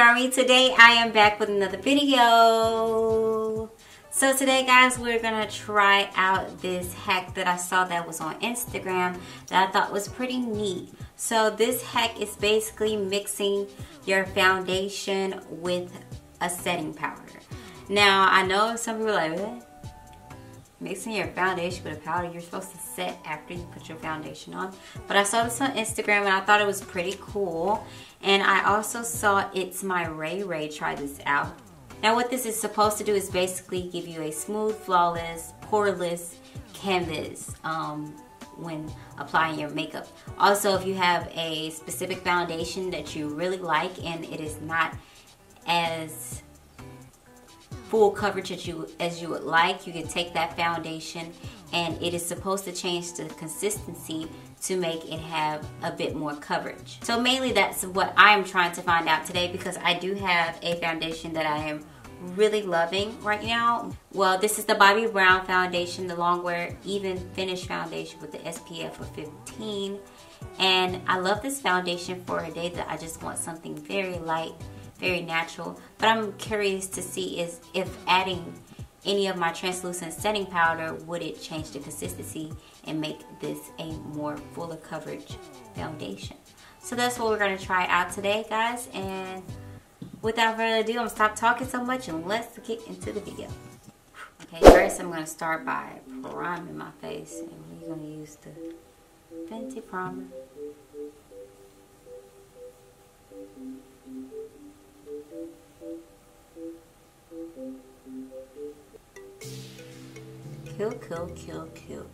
Army. Today I am back with another video. So today guys, we're gonna try out this hack that I saw that was on Instagram that I thought was pretty neat. So this hack is basically mixing your foundation with a setting powder. Now I know some people are like, what? Mixing your foundation with a powder, you're supposed to set after you put your foundation on. But I saw this on Instagram and I thought it was pretty cool. And I also saw It's My Ray try this out. Now what this is supposed to do is basically give you a smooth, flawless, poreless canvas when applying your makeup. Also, if you have a specific foundation that you really like and it is not as full coverage as you would like, you can take that foundation and it is supposed to change the consistency to make it have a bit more coverage. So mainly that's what I'm trying to find out today, because I do have a foundation that I am really loving right now. Well, this is the Bobbi Brown foundation, the Longwear Even Finish foundation with the SPF of 15. And I love this foundation for a day that I just want something very light, very natural. But I'm curious to see if adding any of my translucent setting powder, would it change the consistency and make this a more fuller coverage foundation. So that's what we're going to try out today, guys. And without further ado, I'm going to stop talking so much and let's get into the video. Okay, first I'm going to start by priming my face, and we're going to use the Fenty primer. Kill.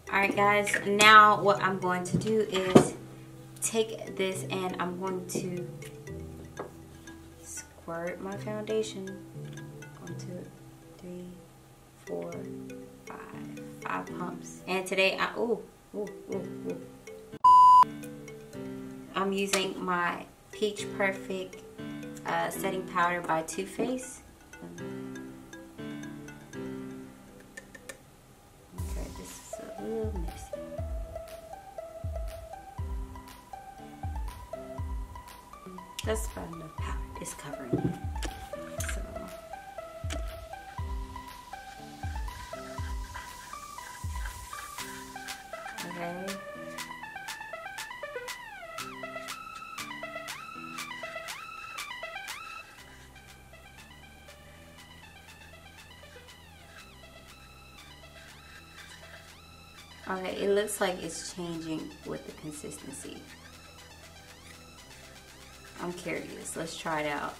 Alright guys, now what I'm going to do is take this and I'm going to squirt my foundation. 1, 2, 3, 4, 5 pumps. And today I'm using my Peach Perfect setting powder by Too Faced. Okay, this is a little messy. That's about enough powder. It's covering it. So okay. Okay, it looks like it's changing with the consistency. I'm curious. Let's try it out.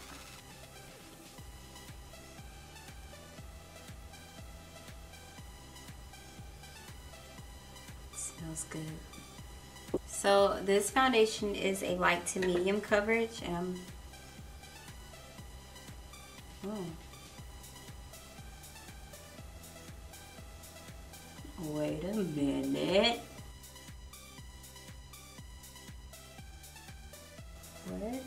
It smells good. So this foundation is a light to medium coverage, and wait a minute. What?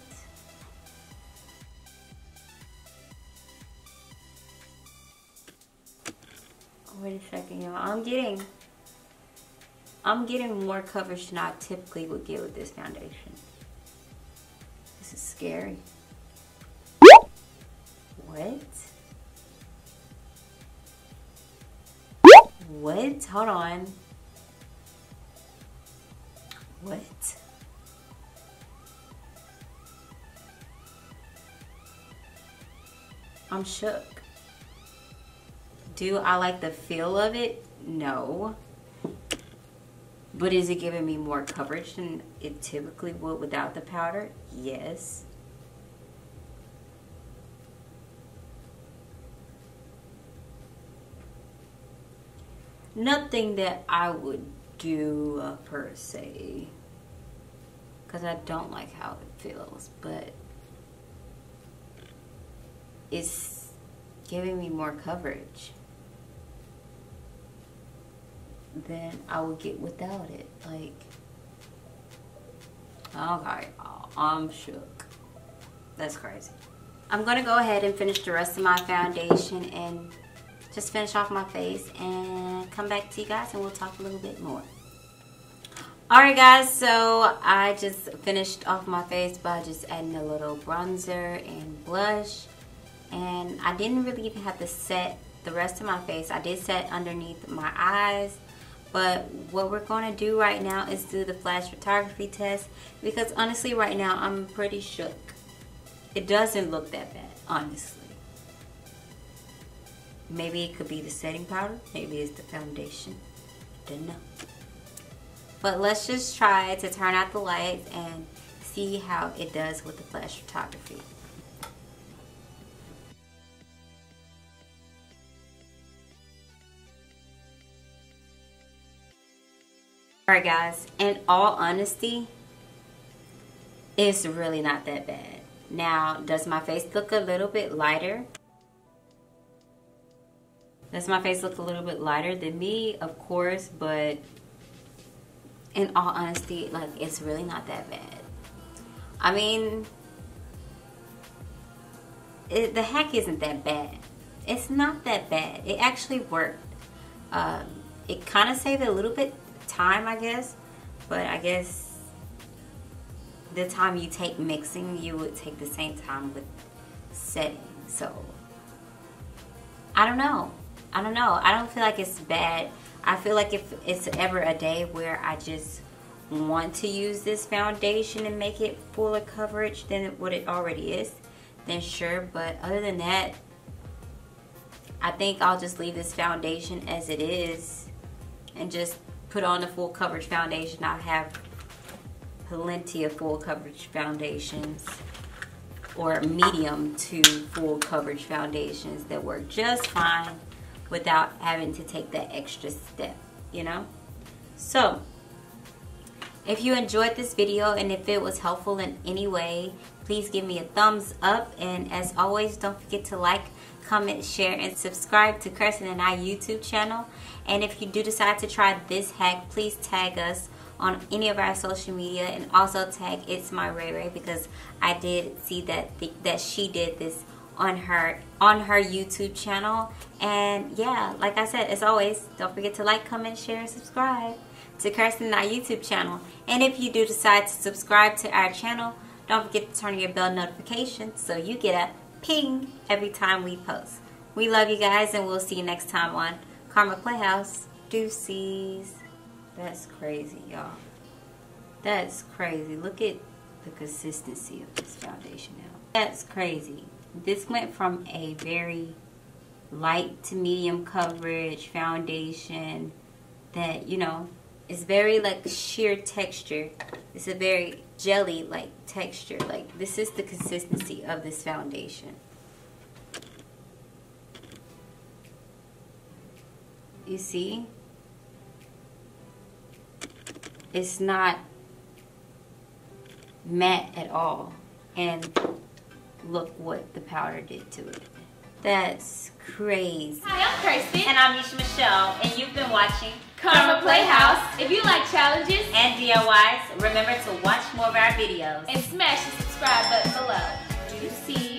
Wait a second, y'all. I'm getting more coverage than I typically would get with this foundation. This is scary. What? What? Hold on. What? I'm shook. Do I like the feel of it? No. But is it giving me more coverage than it typically would without the powder? Yes. Nothing that I would do per se, because I don't like how it feels, but it's giving me more coverage than I would get without it. Like, okay, I'm shook. That's crazy. I'm gonna go ahead and finish the rest of my foundation and just finish off my face and come back to you guys and we'll talk a little bit more. Alright guys, so I just finished off my face by just adding a little bronzer and blush. And I didn't really even have to set the rest of my face. I did set underneath my eyes. But what we're going to do right now is do the flash photography test. Because honestly right now I'm pretty shook. It doesn't look that bad, honestly. Maybe it could be the setting powder. Maybe it's the foundation. Don't know. But let's just try to turn out the lights and see how it does with the flash photography. Alright guys, in all honesty, it's really not that bad. Now, does my face look a little bit lighter? Does my face look a little bit lighter than me? Of course, but in all honesty, like, it's really not that bad. I mean, the hack isn't that bad. It's not that bad. It actually worked. It kind of saved a little bit time, I guess. But I guess the time you take mixing, you would take the same time with setting. So, I don't know. I don't feel like it's bad. I feel like if it's ever a day where I just want to use this foundation and make it fuller coverage than what it already is, then sure. But other than that, I think I'll just leave this foundation as it is and just put on the full coverage foundation. I have plenty of full coverage foundations or medium to full coverage foundations that work just fine without having to take that extra step, you know? So, if you enjoyed this video and if it was helpful in any way, please give me a thumbs up. And as always, don't forget to like, comment, share, and subscribe to Kirsten and I YouTube channel. And if you do decide to try this hack, please tag us on any of our social media, and also tag It's My Ray Ray, because I did see that that she did this on her YouTube channel. And yeah, like I said, as always, don't forget to like, comment, share, and subscribe to Kirsten and our YouTube channel. And if you do decide to subscribe to our channel, don't forget to turn on your bell notifications so you get a ping every time we post. We love you guys, and we'll see you next time on Karma Playhouse. Deuces. That's crazy, y'all. That's crazy. Look at the consistency of this foundation now. That's crazy. This went from a very light to medium coverage foundation that, you know, is very like sheer texture. It's a very jelly like texture. Like, this is the consistency of this foundation. You see? It's not matte at all. And look what the powder did to it. That's crazy. Hi, I'm Kirsten. And I'm Miesha, and you've been watching Karma Playhouse. If you like challenges and DIYs, remember to watch more of our videos. and smash the subscribe button below. Do you see?